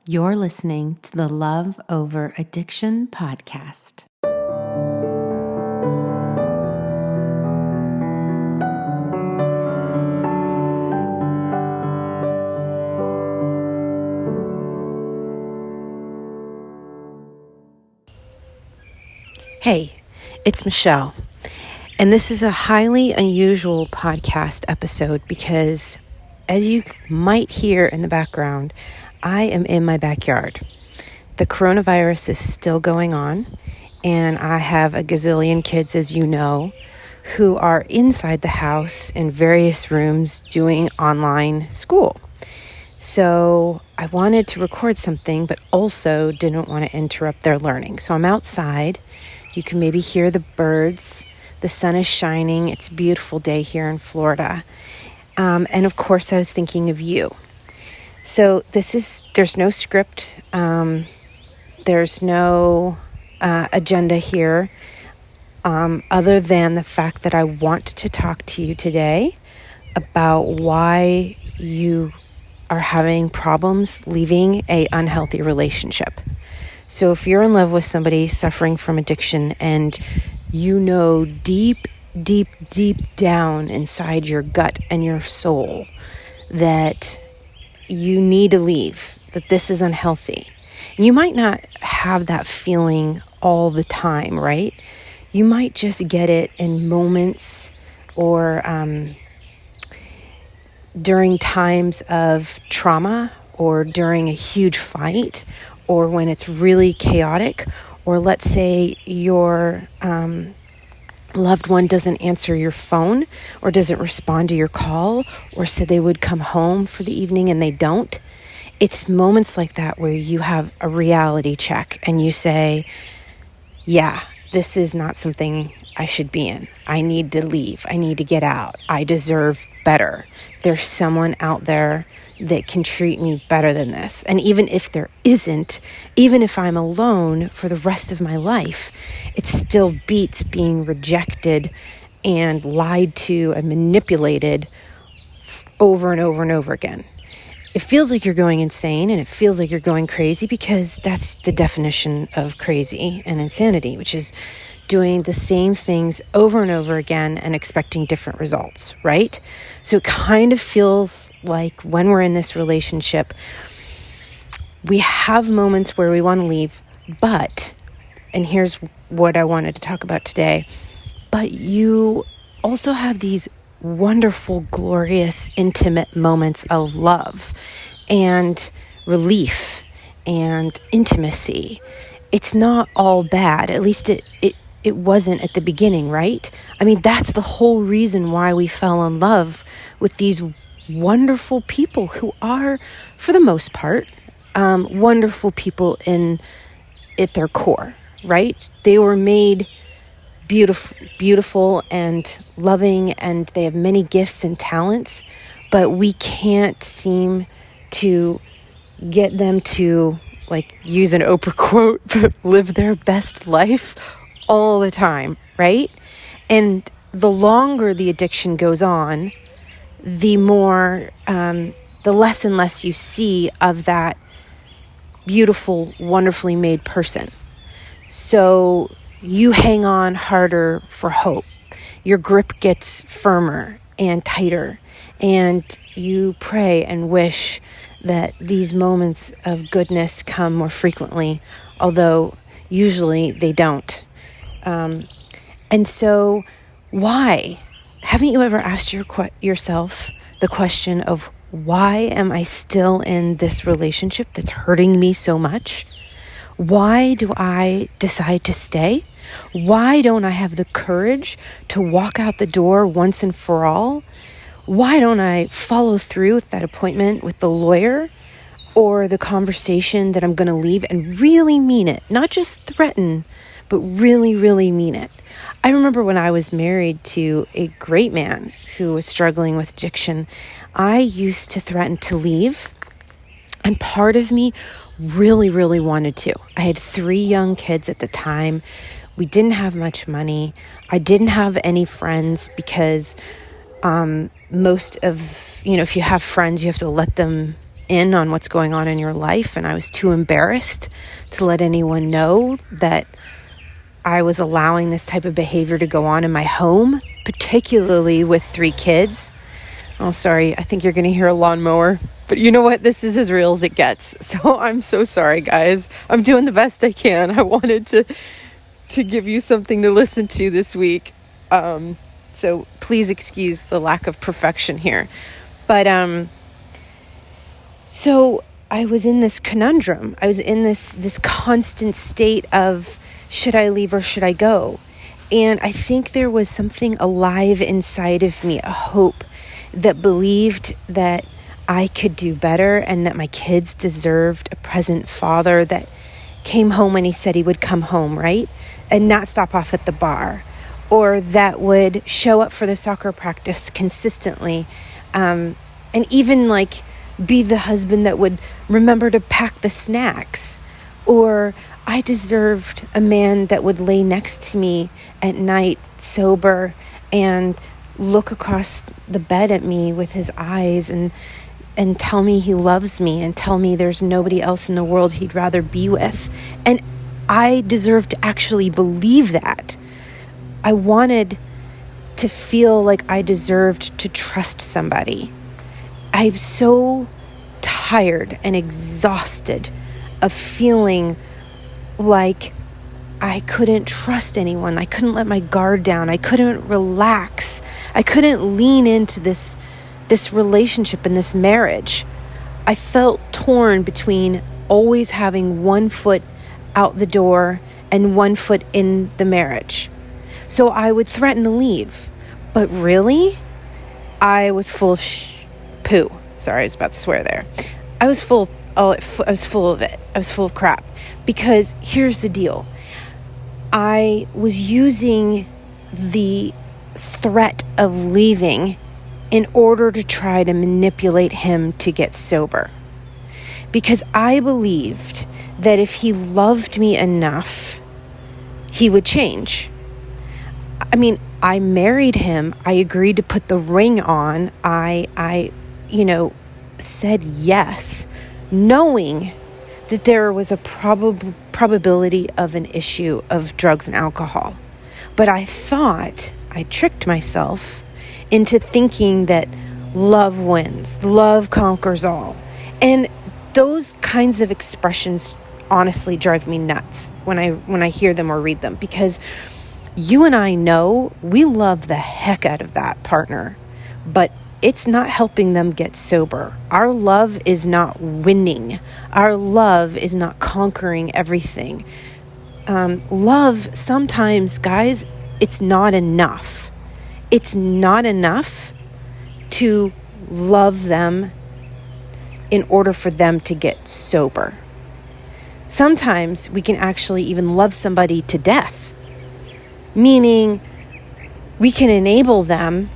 You're listening to the Love Over Addiction podcast. Hey, it's Michelle, and this is a highly unusual podcast episode because, as you might hear in the background, I am in my backyard. The coronavirus is still going on, and I have a gazillion kids, as you know, who are inside the house in various rooms doing online school. So I wanted to record something, but also didn't want to interrupt their learning. So I'm outside. You can maybe hear the birds. The sun is shining. It's a beautiful day here in Florida. And of course, I was thinking of you. So there's no script. There's no agenda here other than the fact that I want to talk to you today about why you are having problems leaving an unhealthy relationship. So if you're in love with somebody suffering from addiction and you know deep, deep, deep down inside your gut and your soul that you need to leave, that this is unhealthy. You might not have that feeling all the time, right? You might just get it in moments or during times of trauma or during a huge fight or when it's really chaotic, or let's say your loved one doesn't answer your phone or doesn't respond to your call or said they would come home for the evening and they don't. It's moments like that where you have a reality check and you say, yeah, this is not something I should be in. I need to leave. I need to get out. I deserve better. There's someone out there that can treat me better than this. And even if there isn't, even if I'm alone for the rest of my life, it still beats being rejected and lied to and manipulated over and over and over again. It feels like you're going insane and it feels like you're going crazy because that's the definition of crazy and insanity, which is doing the same things over and over again and expecting different results, right? So it kind of feels like when we're in this relationship, we have moments where we want to leave, but, and here's what I wanted to talk about today, but you also have these wonderful, glorious, intimate moments of love and relief and intimacy. It's not all bad. At least it wasn't at the beginning, right? I mean, that's the whole reason why we fell in love with these wonderful people who are, for the most part, wonderful people at their core, right? They were made beautiful and loving, and they have many gifts and talents, but we can't seem to get them to, like, use an Oprah quote, but live their best life all the time, right? And the longer the addiction goes on, the more, the less and less you see of that beautiful, wonderfully made person. So you hang on harder for hope. Your grip gets firmer and tighter, and you pray and wish that these moments of goodness come more frequently, although usually they don't. And so why? Haven't you ever asked yourself the question of, why am I still in this relationship that's hurting me so much? Why do I decide to stay? Why don't I have the courage to walk out the door once and for all? Why don't I follow through with that appointment with the lawyer or the conversation that I'm going to leave and really mean it? Not just threaten, but really, really mean it. I remember when I was married to a great man who was struggling with addiction, I used to threaten to leave, and part of me really, really wanted to. I had 3 young kids at the time. We didn't have much money. I didn't have any friends because most of, if you have friends, you have to let them in on what's going on in your life, and I was too embarrassed to let anyone know that I was allowing this type of behavior to go on in my home, particularly with 3 kids. Oh, sorry, I think you're going to hear a lawnmower. But you know what? This is as real as it gets. So I'm so sorry, guys. I'm doing the best I can. I wanted to give you something to listen to this week. So please excuse the lack of perfection here. But so I was in this conundrum. I was in this constant state of, should I leave or should I go? And I think there was something alive inside of me, a hope that believed that I could do better and that my kids deserved a present father that came home when he said he would come home, right? And not stop off at the bar, or that would show up for the soccer practice consistently, and even like be the husband that would remember to pack the snacks. Or I deserved a man that would lay next to me at night sober and look across the bed at me with his eyes and tell me he loves me and tell me there's nobody else in the world he'd rather be with. And I deserved to actually believe that. I wanted to feel like I deserved to trust somebody. I'm so tired and exhausted of feeling like I couldn't trust anyone. I couldn't let my guard down. I couldn't relax. I couldn't lean into this relationship and this marriage. I felt torn between always having one foot out the door and one foot in the marriage. So I would threaten to leave. But really, I was full of poo. Sorry, I was about to swear there. I was full of it. I was full of crap. Because here's the deal. I was using the threat of leaving in order to try to manipulate him to get sober. Because I believed that if he loved me enough, he would change. I mean, I married him. I agreed to put the ring on. I said yes, knowing that there was a probability of an issue of drugs and alcohol. But I thought I tricked myself into thinking that love wins, love conquers all. And those kinds of expressions honestly drive me nuts when I hear them or read them, because you and I know we love the heck out of that partner, but it's not helping them get sober. Our love is not winning. Our love is not conquering everything. Love, sometimes, guys, it's not enough. It's not enough to love them in order for them to get sober. Sometimes we can actually even love somebody to death, meaning we can enable them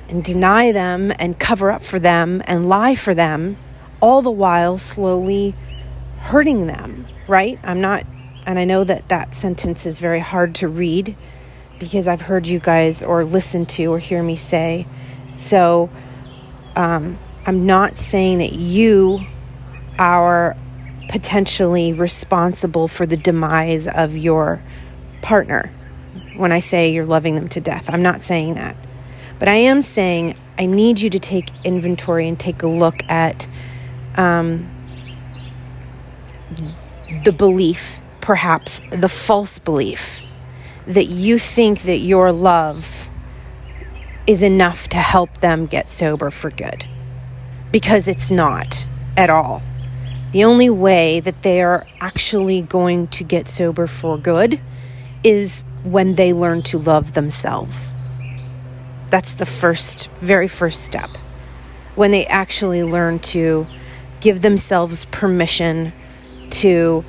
and deny them and cover up for them and lie for them, all the while slowly hurting them, right? And I know that sentence is very hard to read because I've heard you guys or listen to or hear me say. So I'm not saying that you are potentially responsible for the demise of your partner when I say you're loving them to death. I'm not saying that. But I am saying I need you to take inventory and take a look at the belief, perhaps the false belief, that you think that your love is enough to help them get sober for good. Because it's not at all. The only way that they are actually going to get sober for good is when they learn to love themselves. That's the very first step. When they actually learn to give themselves permission to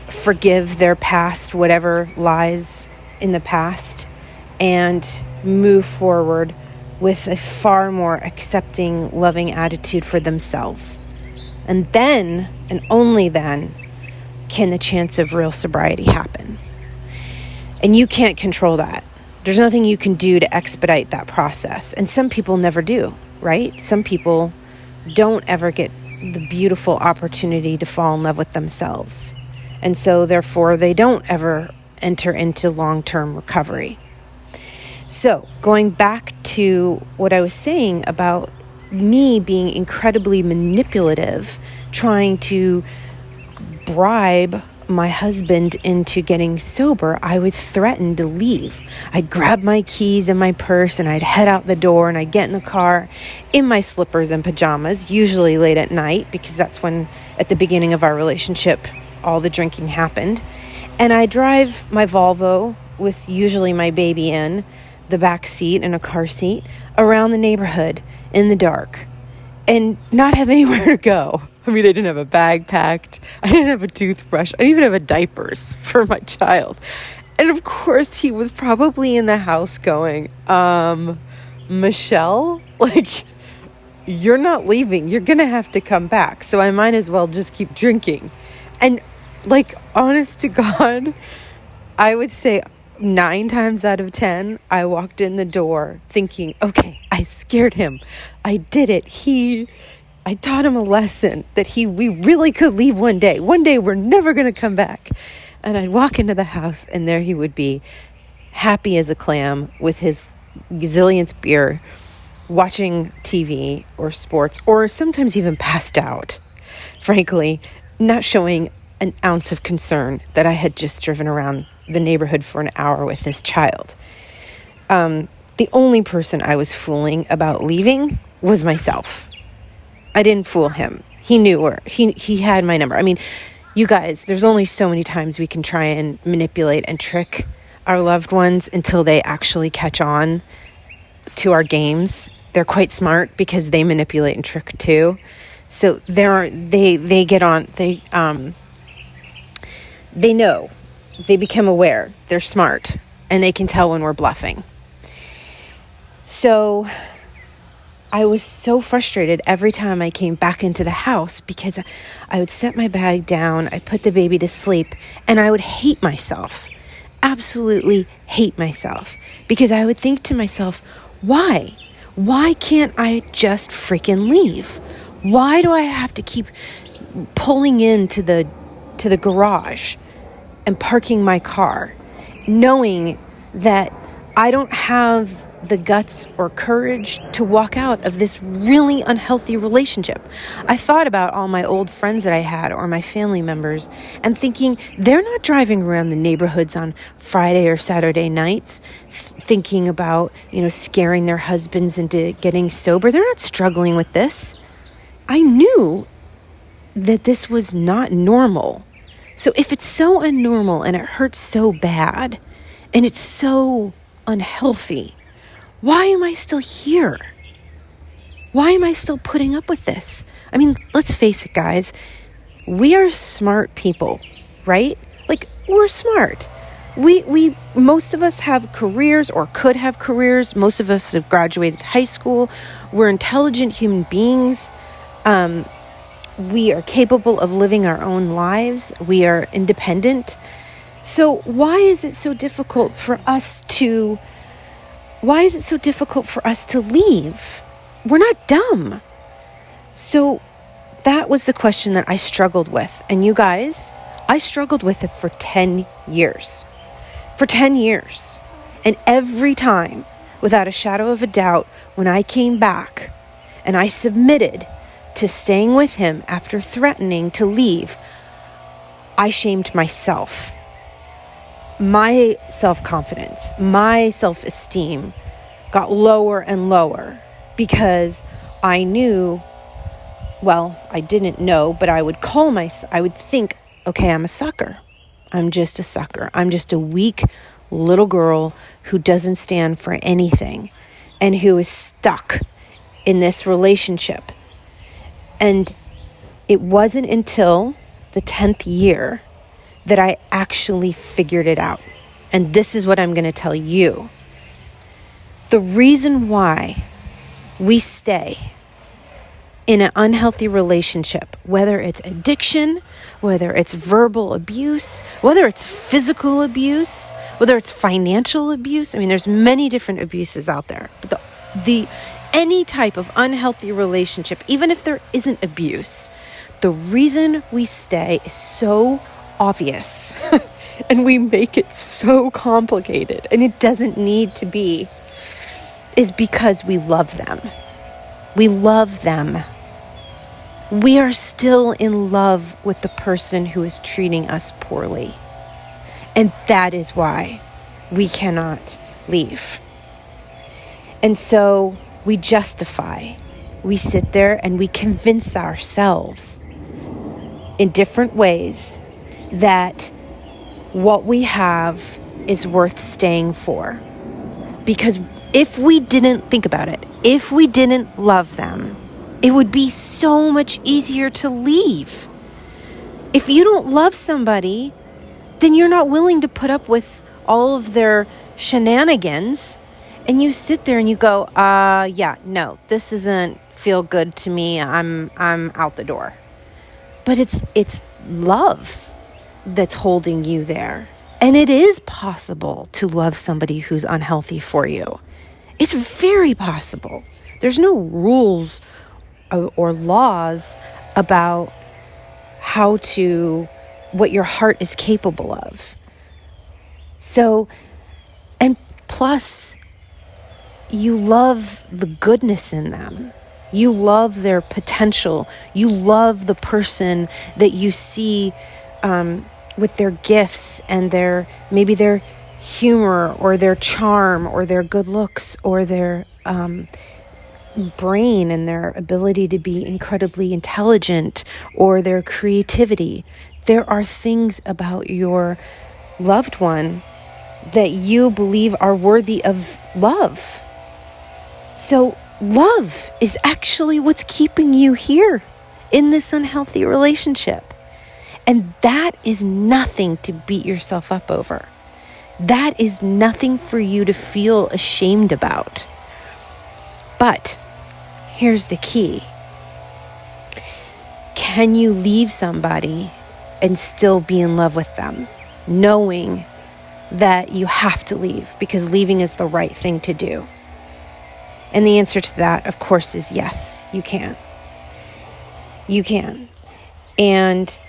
forgive their past, whatever lies in the past, and move forward with a far more accepting, loving attitude for themselves. And then, and only then, can the chance of real sobriety happen. And you can't control that. There's nothing you can do to expedite that process. And some people never do, right? Some people don't ever get the beautiful opportunity to fall in love with themselves. And so therefore they don't ever enter into long-term recovery. So going back to what I was saying about me being incredibly manipulative, trying to bribe my husband into getting sober, I would threaten to leave. I'd grab my keys and my purse and I'd head out the door, and I'd get in the car in my slippers and pajamas, usually late at night, because that's when, at the beginning of our relationship, all the drinking happened. And I drive my Volvo with usually my baby in the back seat and a car seat around the neighborhood in the dark and not have anywhere to go. I mean, I didn't have a bag packed. I didn't have a toothbrush. I didn't even have a diapers for my child. And of course, he was probably in the house going, Michelle, like, you're not leaving. You're going to have to come back. So I might as well just keep drinking. And like, honest to God, I would say 9 times out of 10, I walked in the door thinking, okay, I scared him. I did it. I taught him a lesson that we really could leave one day. One day we're never going to come back. And I'd walk into the house and there he would be, happy as a clam with his gazillionth beer, watching TV or sports, or sometimes even passed out, frankly, not showing an ounce of concern that I had just driven around the neighborhood for an hour with his child. The only person I was fooling about leaving was myself. I didn't fool him. He knew where he had my number. I mean, you guys, there's only so many times we can try and manipulate and trick our loved ones until they actually catch on to our games. They're quite smart because they manipulate and trick too. So they get on. They know. They become aware. They're smart, and they can tell when we're bluffing. So I was so frustrated every time I came back into the house because I would set my bag down, I put the baby to sleep, and I would hate myself, absolutely hate myself, because I would think to myself, why? Why can't I just freaking leave? Why do I have to keep pulling into the garage and parking my car, knowing that I don't have the guts or courage to walk out of this really unhealthy relationship? I thought about all my old friends that I had or my family members and thinking they're not driving around the neighborhoods on Friday or Saturday nights thinking about, scaring their husbands into getting sober. They're not struggling with this. I knew that this was not normal. So if it's so unnormal and it hurts so bad and it's so unhealthy, why am I still here? Why am I still putting up with this? I mean, let's face it, guys. We are smart people, right? Like, we're smart. We most of us have careers or could have careers. Most of us have graduated high school. We're intelligent human beings. We are capable of living our own lives. We are independent. So why is it so difficult for us to leave? We're not dumb. So that was the question that I struggled with. And you guys, I struggled with it for 10 years. For 10 years. And every time, without a shadow of a doubt, when I came back and I submitted to staying with him after threatening to leave, I shamed myself. My self-confidence, my self-esteem got lower and lower because I knew, well, I didn't know, but I would think, okay, I'm a sucker. I'm just a sucker. I'm just a weak little girl who doesn't stand for anything and who is stuck in this relationship. And it wasn't until the 10th year that I actually figured it out. And this is what I'm going to tell you. The reason why we stay in an unhealthy relationship, whether it's addiction, whether it's verbal abuse, whether it's physical abuse, whether it's financial abuse. I mean, there's many different abuses out there. But the any type of unhealthy relationship, even if there isn't abuse, the reason we stay is so obvious and we make it so complicated, and it doesn't need to be, is because we love them. We love them. We are still in love with the person who is treating us poorly. And that is why we cannot leave. And so we justify. We sit there and we convince ourselves in different ways that what we have is worth staying for. Because if we didn't think about it, if we didn't love them, it would be so much easier to leave. If you don't love somebody, then you're not willing to put up with all of their shenanigans, and you sit there and you go, yeah, no, this doesn't feel good to me. I'm out the door. But it's love that's holding you there. And it is possible to love somebody who's unhealthy for you. It's very possible. There's no rules or laws about what your heart is capable of. So, and plus, you love the goodness in them. You love their potential. You love the person that you see with their gifts and maybe their humor or their charm or their good looks or their brain and their ability to be incredibly intelligent or their creativity. There are things about your loved one that you believe are worthy of love. So love is actually what's keeping you here in this unhealthy relationship. And that is nothing to beat yourself up over. That is nothing for you to feel ashamed about. But here's the key. Can you leave somebody and still be in love with them, knowing that you have to leave because leaving is the right thing to do? And the answer to that, of course, is yes, you can. You can. And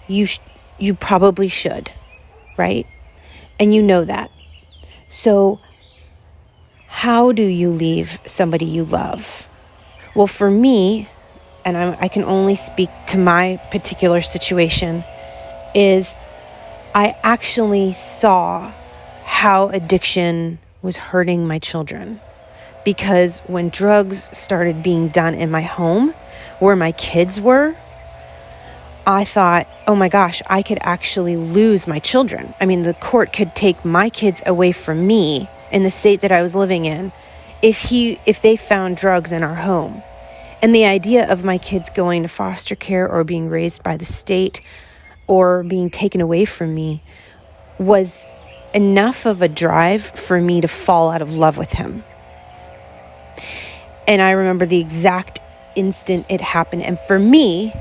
you probably should, right? And you know that. So how do you leave somebody you love? Well, for me, and I can only speak to my particular situation, is I actually saw how addiction was hurting my children. Because when drugs started being done in my home, where my kids were, I thought, oh my gosh, I could actually lose my children. I mean, the court could take my kids away from me in the state that I was living in if they found drugs in our home. And the idea of my kids going to foster care or being raised by the state or being taken away from me was enough of a drive for me to fall out of love with him. And I remember the exact instant it happened. And for me,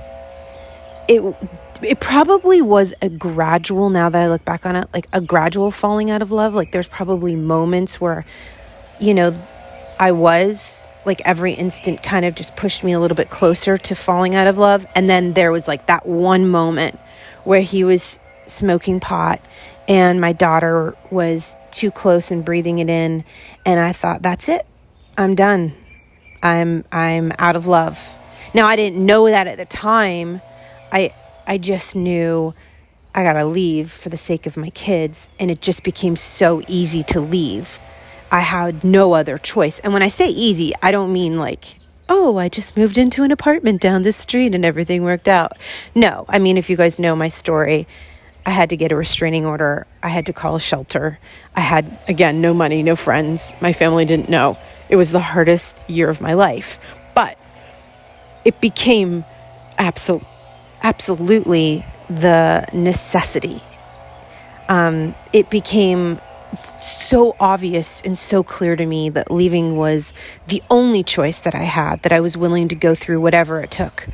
it probably was a gradual, now that I look back on it, like a gradual falling out of love. Like there's probably moments where, I was like every instant kind of just pushed me a little bit closer to falling out of love. And then there was like that one moment where he was smoking pot and my daughter was too close and breathing it in. And I thought, that's it. I'm done. I'm out of love. Now, I didn't know that at the time. I just knew I gotta leave for the sake of my kids. And it just became so easy to leave. I had no other choice. And when I say easy, I don't mean like, oh, I just moved into an apartment down the street and everything worked out. No, I mean, if you guys know my story, I had to get a restraining order. I had to call a shelter. I had, again, no money, no friends. My family didn't know. It was the hardest year of my life. But it became absolutely the necessity. It became so obvious and so clear to me that leaving was the only choice that I had, that I was willing to go through whatever it took.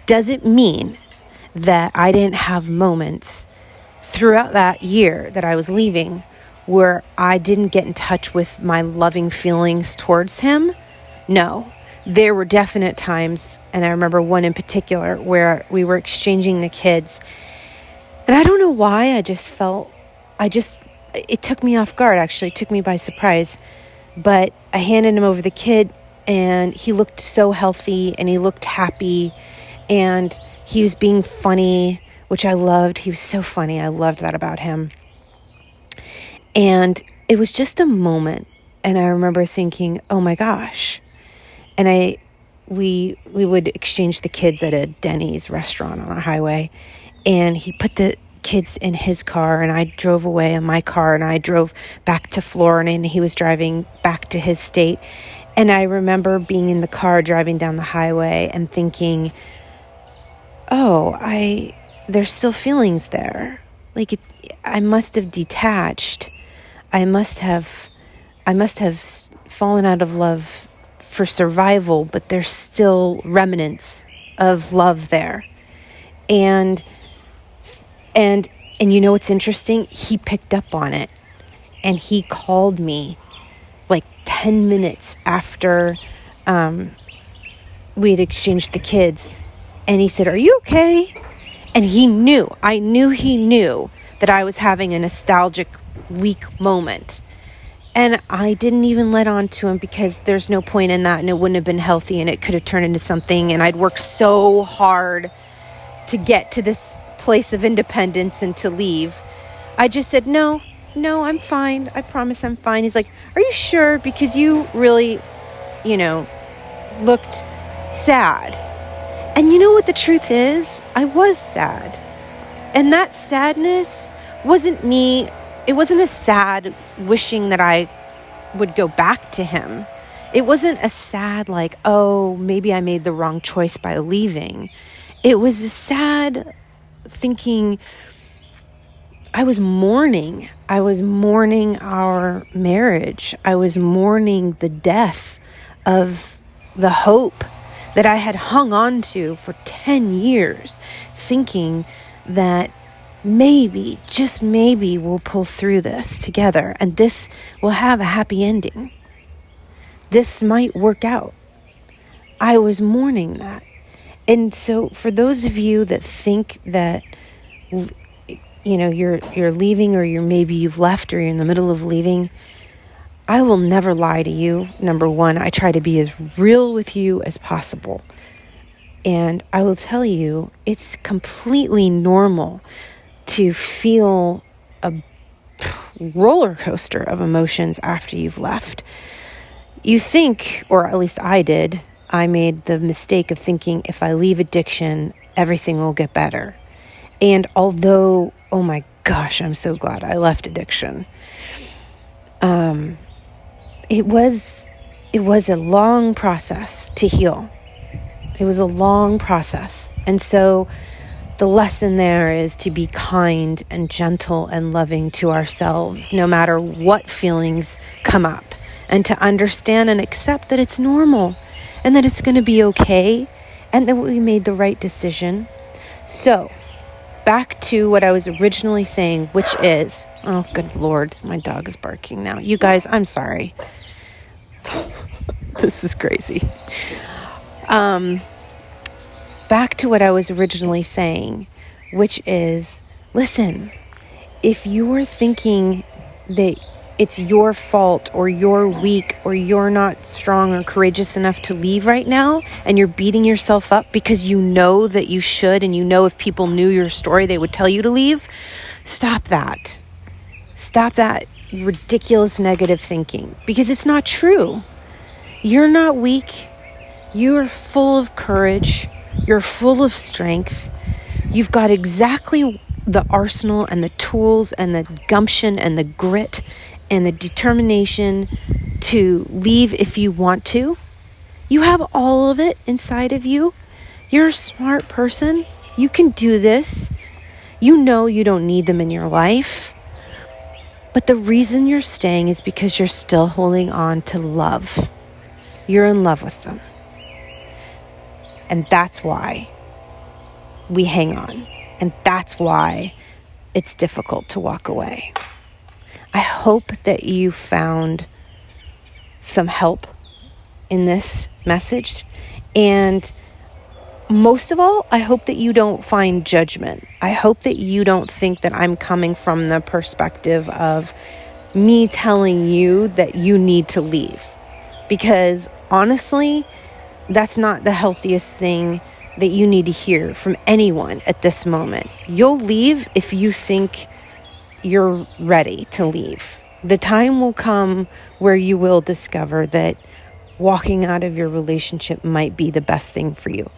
Does it mean that I didn't have moments throughout that year that I was leaving where I didn't get in touch with my loving feelings towards him? No, there were definite times, and I remember one in particular where we were exchanging the kids. And I don't know why, it took me off guard, actually. It took me by surprise. But I handed him over the kid, and he looked so healthy, and he looked happy, and he was being funny, which I loved. He was so funny. I loved that about him. And it was just a moment, and I remember thinking, oh my gosh. And we would exchange the kids at a Denny's restaurant on a highway, and he put the kids in his car, and I drove away in my car, and I drove back to Florida, and he was driving back to his state. And I remember being in the car driving down the highway and thinking, there's still feelings there. Like I must have detached. I must have fallen out of love for survival, but there's still remnants of love there. And you know what's interesting? He picked up on it, and he called me like 10 minutes after we had exchanged the kids, and he said, "Are you okay?" And I knew he knew that I was having a nostalgic, weak moment. And I didn't even let on to him, because there's no point in that, and it wouldn't have been healthy, and it could have turned into something, and I'd worked so hard to get to this place of independence and to leave. I just said, no, I'm fine. I promise I'm fine. He's like, "Are you sure? Because you really, looked sad." And you know what the truth is? I was sad. And that sadness wasn't me. It wasn't a sad wishing that I would go back to him. It wasn't a sad like, oh, maybe I made the wrong choice by leaving. It was a sad thinking. I was mourning. I was mourning our marriage. I was mourning the death of the hope that I had hung on to for 10 years, thinking that maybe, just maybe, we'll pull through this together, and this will have a happy ending. This might work out. I was mourning that. And so for those of you that think that, you're leaving, or maybe you've left, or you're in the middle of leaving, I will never lie to you. Number one, I try to be as real with you as possible. And I will tell you, it's completely normal to feel a roller coaster of emotions after you've left. You think, or at least I did, I made the mistake of thinking, if I leave addiction, everything will get better. And although, oh my gosh, I'm so glad I left addiction. It was a long process to heal. It was a long process. And so the lesson there is to be kind and gentle and loving to ourselves, no matter what feelings come up, and to understand and accept that it's normal, and that it's going to be okay, and that we made the right decision. So back to what I was originally saying, which is, oh, good Lord, my dog is barking now. You guys, I'm sorry. This is crazy. Back to what I was originally saying, which is, listen, if you're thinking that it's your fault, or you're weak, or you're not strong or courageous enough to leave right now, and you're beating yourself up because you know that you should, and you know if people knew your story, they would tell you to leave, stop that. Stop that ridiculous negative thinking, because it's not true. You're not weak. You're full of courage. You're full of strength. You've got exactly the arsenal and the tools and the gumption and the grit and the determination to leave if you want to. You have all of it inside of you. You're a smart person. You can do this. You know you don't need them in your life. But the reason you're staying is because you're still holding on to love. You're in love with them. And that's why we hang on. And that's why it's difficult to walk away. I hope that you found some help in this message. And most of all, I hope that you don't find judgment. I hope that you don't think that I'm coming from the perspective of me telling you that you need to leave. Because honestly, that's not the healthiest thing that you need to hear from anyone at this moment. You'll leave if you think you're ready to leave. The time will come where you will discover that walking out of your relationship might be the best thing for you.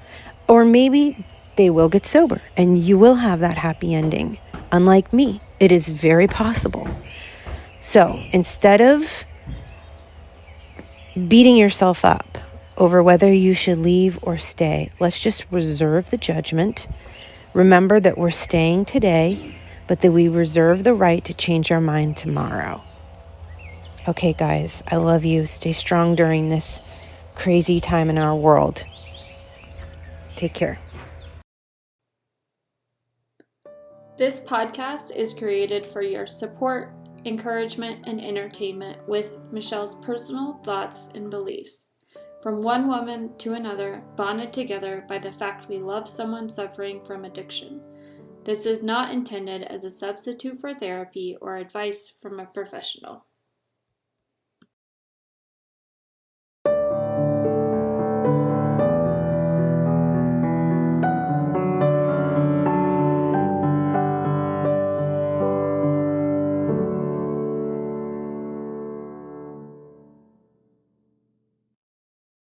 Or maybe they will get sober and you will have that happy ending. Unlike me, it is very possible. So instead of beating yourself up over whether you should leave or stay, let's just reserve the judgment. Remember that we're staying today, but that we reserve the right to change our mind tomorrow. Okay, guys, I love you. Stay strong during this crazy time in our world. Take care. This podcast is created for your support, encouragement, and entertainment with Michelle's personal thoughts and beliefs. From one woman to another, bonded together by the fact we love someone suffering from addiction. This is not intended as a substitute for therapy or advice from a professional.